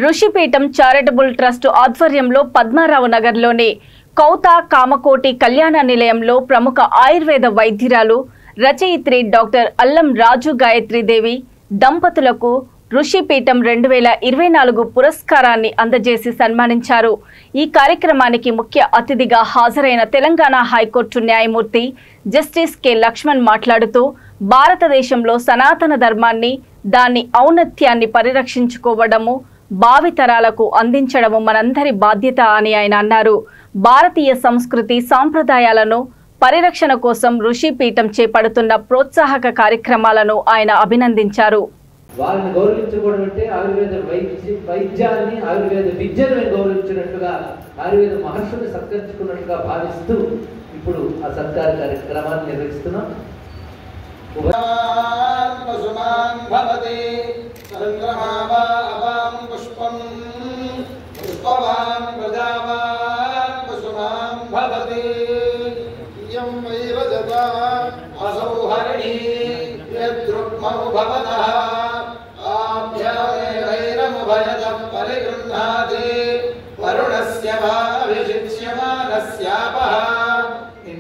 Rishipeetham charitable trust ఆధ్వర్యంలో పద్మారావు నగర్లోని కౌతా కామకోటి కళ్యాణ నిలయంలో ప్రముఖ ఆయుర్వేద వైద్యురాలు రచయిత్రి డాక్టర్ అల్లం రాజు గాయత్రీదేవి దంపతులకు ఋషిపీఠం 2024 పురస్కారాన్ని అందజేసి సన్మానించారు. ఈ కార్యక్రమానికి ముఖ్య అతిథిగా హాజరైన తెలంగాణ హైకోర్టు న్యాయమూర్తి జస్టిస్ కె లక్ష్మణ్ మాట్లాడుతూ భారతదేశంలో సనాతన ధర్మాన్ని దాని ఔన్నత్యాన్ని పరిరక్షించుకోవడము భావితరాలకు అందించడము మనందరి బాధ్యత అని ఆయన అన్నారు. భారతీయ సంస్కృతి సాంప్రదాయాలను పరిరక్షణ కోసం ఋషిపీఠం చేపడుతున్న ప్రోత్సాహక కార్యక్రమాలను ఆయన అభినందించారు. వారిని గౌరవించుకోవడం అంటే ఆయుర్వేద వైద్యాన్ని ఆయుర్వేద విద్యను గౌరవించినట్టుగా ఆయుర్వేద మహర్షుని సత్కరించుకున్నట్టుగా భావిస్తూ ఇప్పుడు ఆ సత్కార కార్యక్రమాన్ని నిర్వహిస్తున్నాం.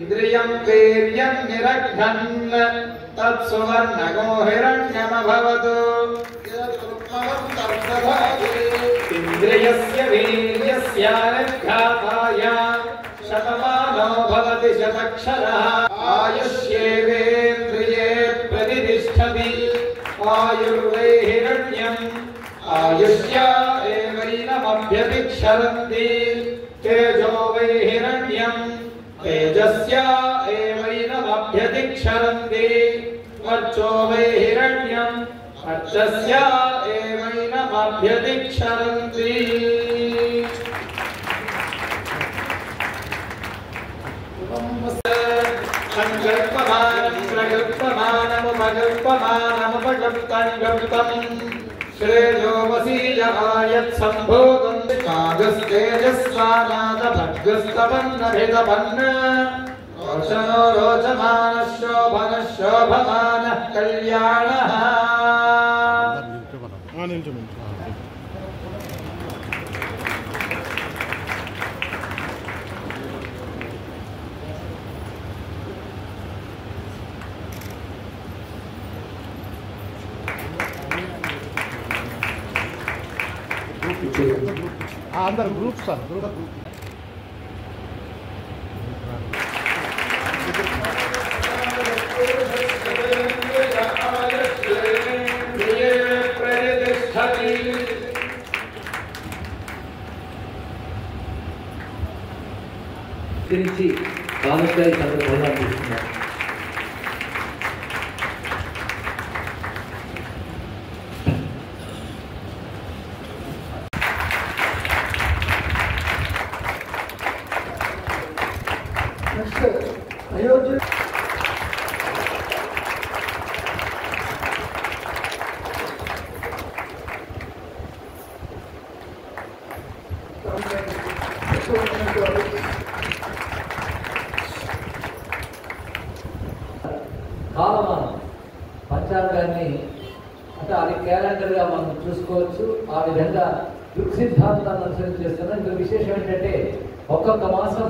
इंद्रियं वीर्यं निरघ्नन् तत्सुवर्णगो हिरण्यमभवतु इंद्रियस्य वीर्यस्य निघाताय शतमानो भवति शतक्षरः आयुष्येवेन्द्रिये प्रतिष्ठति आयुर्वै हिरण्यम् आयुष्या एवैनमभ्यतिक्षरन्ति तेजो वै हिरण्यम् तेजस्या एवैनमभ्यतिक्षरन्ति वर्चो वै हिरण्यम् वर्चस्या एवैनमभ्यतिक्षरन्ति संकल्पमानं प्रकल्पमानमुपकल्पमानमुपकल्पं श्रेयो वसीयमायत् सम्भोगं कागस्तेजस्वानादभद्गस्तपन्नभितपन्न रोचनो रोचमानः शोभनः शोभमानः कल्याणः अंदर ग्रुप सर ग्रुप గురించి బాలకాయ సందర్భంగా తీసుకున్నారు. కాలమానం పంచాంగాన్ని అంటే అది క్యాలెండర్గా మనం చూసుకోవచ్చు. ఆ విధంగా యుగ సిద్ధాంతాన్ని అనుసరించి చేస్తున్నాం. ఇందులో విశేషం ఏంటంటే ఒక్కొక్క మాసం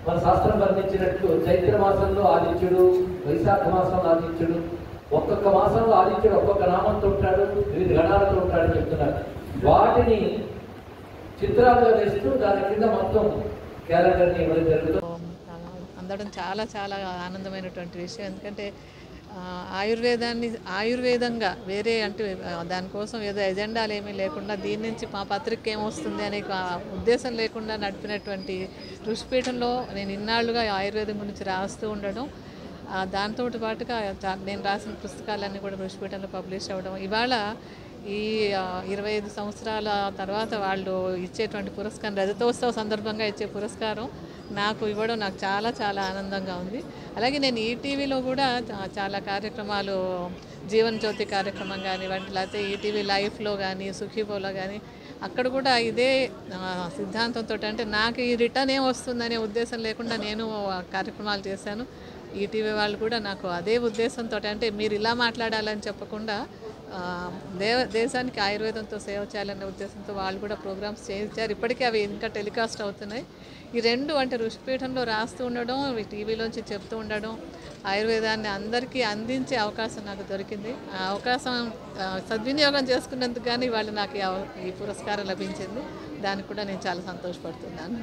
మన శాస్త్రం వర్ణించినట్లు చైత్ర మాసంలో ఆదిత్యుడు, వైశాఖ మాసంలో ఆదిత్యుడు, ఒక్కొక్క మాసంలో ఆదిత్యుడు ఒక్కొక్క నామంతో ఉంటాడు, వివిధ గణాలతో ఉంటాడని చెప్తున్నారు. వాటిని చిత్రాలుగా వేస్తూ దాని కింద మొత్తం క్యాలెండర్ని ఇవ్వడం జరుగుతుంది. అందడం చాలా చాలా ఆనందమైనటువంటి విషయం. ఎందుకంటే ఆయుర్వేదంగా వేరే అంటే దానికోసం ఏదో ఎజెండాలు ఏమీ లేకుండా దీని నుంచి మా పత్రిక ఏమొస్తుంది అనే ఉద్దేశం లేకుండా నడిపినటువంటి ఋషిపీఠంలో నేను ఇన్నాళ్ళుగా ఆయుర్వేదం గురించి రాస్తూ ఉండడం, దాంతో పాటుగా నేను రాసిన పుస్తకాలన్నీ కూడా ఋషిపీఠంలో పబ్లిష్ అవ్వడం, ఇవాళ ఈ 25 సంవత్సరాల తర్వాత వాళ్ళు ఇచ్చేటువంటి పురస్కారం రజతోత్సవ సందర్భంగా ఇచ్చే పురస్కారం నాకు ఇవ్వడం నాకు చాలా చాలా ఆనందంగా ఉంది. అలాగే నేను ఈటీవీలో కూడా చాలా కార్యక్రమాలు, జీవన్ జ్యోతి కార్యక్రమం కానివ్వండి, లేకపోతే ఈటీవీ లైఫ్లో కానీ సుఖీపోలో కానీ అక్కడ కూడా ఇదే సిద్ధాంతంతో అంటే నాకు ఈ రిటర్న్ ఏం వస్తుందనే ఉద్దేశం లేకుండా నేను కార్యక్రమాలు చేశాను. ఈటీవీ వాళ్ళు కూడా నాకు అదే ఉద్దేశంతో అంటే మీరు ఇలా మాట్లాడాలని చెప్పకుండా దేశానికి ఆయుర్వేదంతో సేవ చేయాలనే ఉద్దేశంతో వాళ్ళు కూడా ప్రోగ్రామ్స్ చేయించారు. ఇప్పటికీ అవి ఇంకా టెలికాస్ట్ అవుతున్నాయి. ఈ రెండు అంటే ఋషిపీఠంలో రాస్తూ ఉండడం, టీవీలోంచి చెప్తూ ఉండడం, ఆయుర్వేదాన్ని అందరికీ అందించే అవకాశం నాకు దొరికింది. ఆ అవకాశం సద్వినియోగం చేసుకున్నందుకు కానీ వాళ్ళు నాకు ఈ పురస్కారం లభించింది. దానికి కూడా నేను చాలా సంతోషపడుతున్నాను.